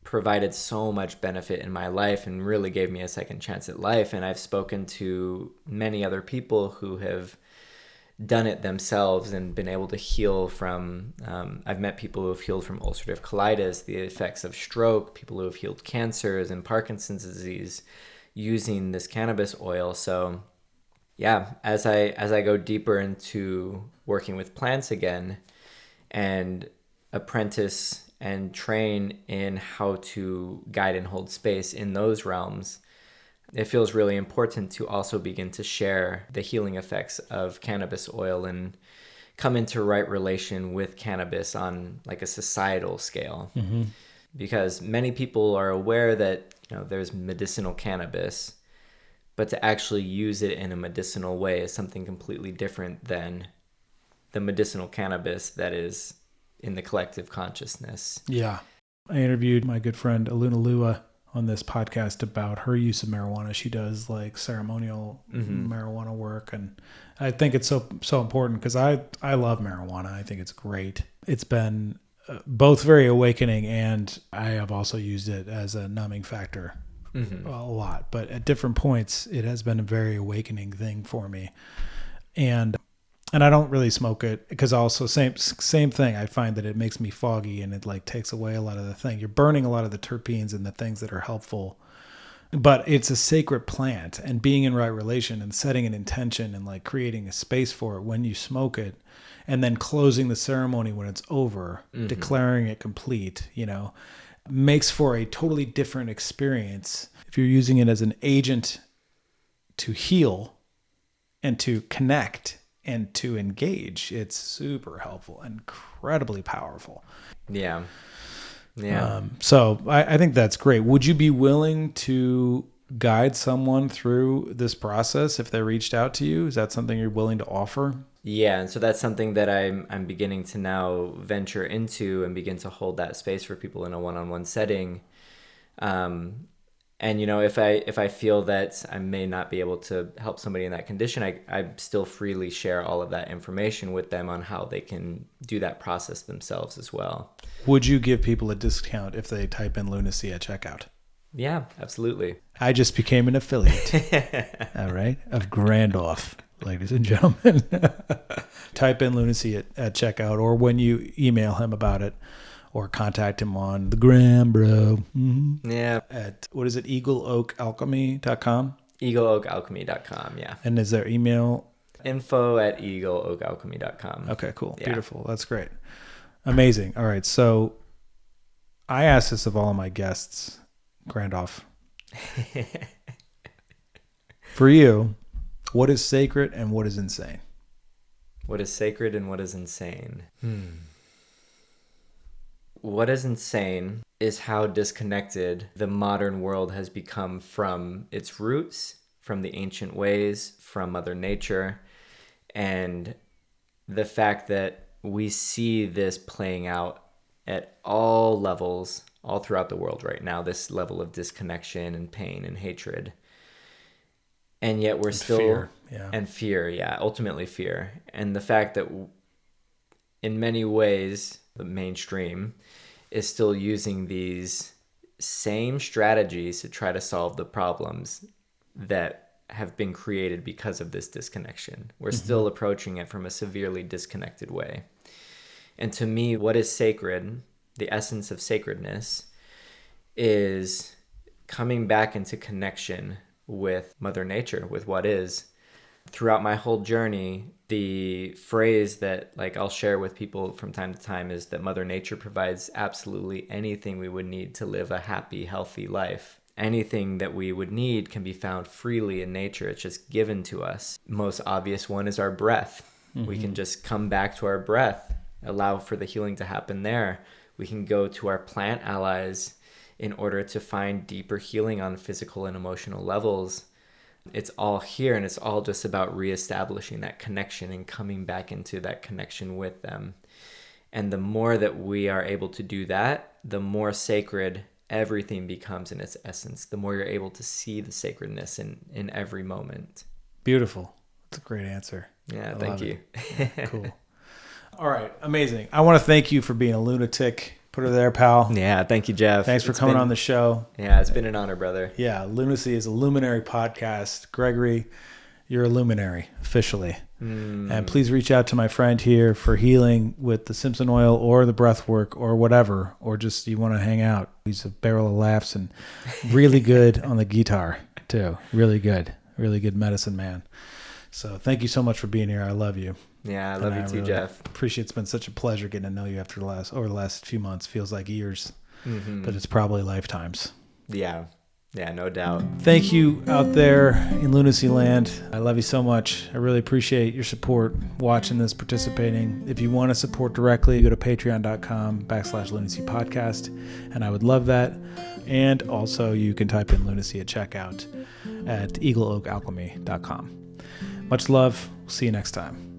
S2: provided so much benefit in my life and really gave me a second chance at life. And I've spoken to many other people who have done it themselves and been able to heal from, I've met people who have healed from ulcerative colitis, the effects of stroke, people who have healed cancers and Parkinson's disease using this cannabis oil. So yeah, as I go deeper into working with plants again and apprentice and train in how to guide and hold space in those realms, it feels really important to also begin to share the healing effects of cannabis oil and come into right relation with cannabis on like a societal scale. Mm-hmm. Because many people are aware that, there's medicinal cannabis, but to actually use it in a medicinal way is something completely different than the medicinal cannabis that is in the collective consciousness.
S1: Yeah. I interviewed my good friend Lunacy on this podcast about her use of marijuana. She does like ceremonial marijuana work. And I think it's so important because I love marijuana. I think it's great. It's been both very awakening, and I have also used it as a numbing factor a lot. But at different points, it has been a very awakening thing for me. And I don't really smoke it because also same thing. I find that it makes me foggy and it like takes away a lot of the thing. You're burning a lot of the terpenes and the things that are helpful, but it's a sacred plant, and being in right relation and setting an intention and like creating a space for it when you smoke it, and then closing the ceremony when it's over, declaring it complete, makes for a totally different experience. If you're using it as an agent to heal and to connect and to engage, it's super helpful, incredibly powerful.
S2: Yeah.
S1: So I think that's great. Would you be willing to guide someone through this process if they reached out to you? Is that something you're willing to offer?
S2: Yeah, and so that's something that I'm beginning to now venture into and begin to hold that space for people in a one-on-one setting. And, if I feel that I may not be able to help somebody in that condition, I still freely share all of that information with them on how they can do that process themselves as well.
S1: Would you give people a discount if they type in Lunacy at checkout?
S2: Yeah, absolutely.
S1: I just became an affiliate, all right, of Grandalf, ladies and gentlemen. Type in Lunacy at checkout, or when you email him about it, or contact him on the gram, bro. Mm-hmm.
S2: Yeah.
S1: At, what is it, eagleoakalchemy.com?
S2: eagleoakalchemy.com, yeah.
S1: And is there email?
S2: info@eagleoakalchemy.com.
S1: Okay, cool.
S2: Yeah.
S1: Beautiful. That's great. Amazing. All right. So I ask this of all of my guests, Grandalf. For you, what is sacred and what is insane?
S2: What is sacred and what is insane? What is insane is how disconnected the modern world has become from its roots, from the ancient ways, from Mother Nature, and the fact that we see this playing out at all levels, all throughout the world right now, this level of disconnection and pain and hatred. And yet we're still...
S1: Fear, yeah.
S2: And fear, yeah, ultimately fear. And the fact that in many ways, the mainstream is still using these same strategies to try to solve the problems that have been created because of this disconnection. We're still approaching it from a severely disconnected way. And to me, what is sacred, the essence of sacredness, is coming back into connection with Mother Nature, with what is. Throughout my whole journey, the phrase that I'll share with people from time to time is that Mother Nature provides absolutely anything we would need to live a happy, healthy life. Anything that we would need can be found freely in nature. It's just given to us. Most obvious one is our breath. We can just come back to our breath, allow for the healing to happen there. We can go to our plant allies in order to find deeper healing on physical and emotional levels. It's all here, and it's all just about reestablishing that connection and coming back into that connection with them. And the more that we are able to do that, the more sacred everything becomes in its essence. The more you're able to see the sacredness in every moment.
S1: Beautiful. That's a great answer.
S2: Yeah, thank you.
S1: Cool. All right, amazing. I want to thank you for being a lunatic. Put her there, pal.
S2: Yeah, thank you, Jeff.
S1: Thanks for coming on the show.
S2: Yeah, it's been an honor, brother.
S1: Yeah, Lunacy is a luminary podcast. Gregory, you're a luminary, officially. And please reach out to my friend here for healing with the Simpson oil or the breath work or whatever, or just you want to hang out. He's a barrel of laughs and really good on the guitar too. Really good medicine man. So thank you so much for being here. I love you.
S2: Yeah, I love you too, really Jeff.
S1: Appreciate it. It's been such a pleasure getting to know you over the last few months. Feels like years, but it's probably lifetimes.
S2: Yeah, no doubt.
S1: Thank you out there in Lunacy land. I love you so much. I really appreciate your support, watching this, participating. If you want to support directly, go to patreon.com/Lunacy podcast, and I would love that. And also you can type in Lunacy at checkout at eagleoakalchemy.com. Much love. See you next time.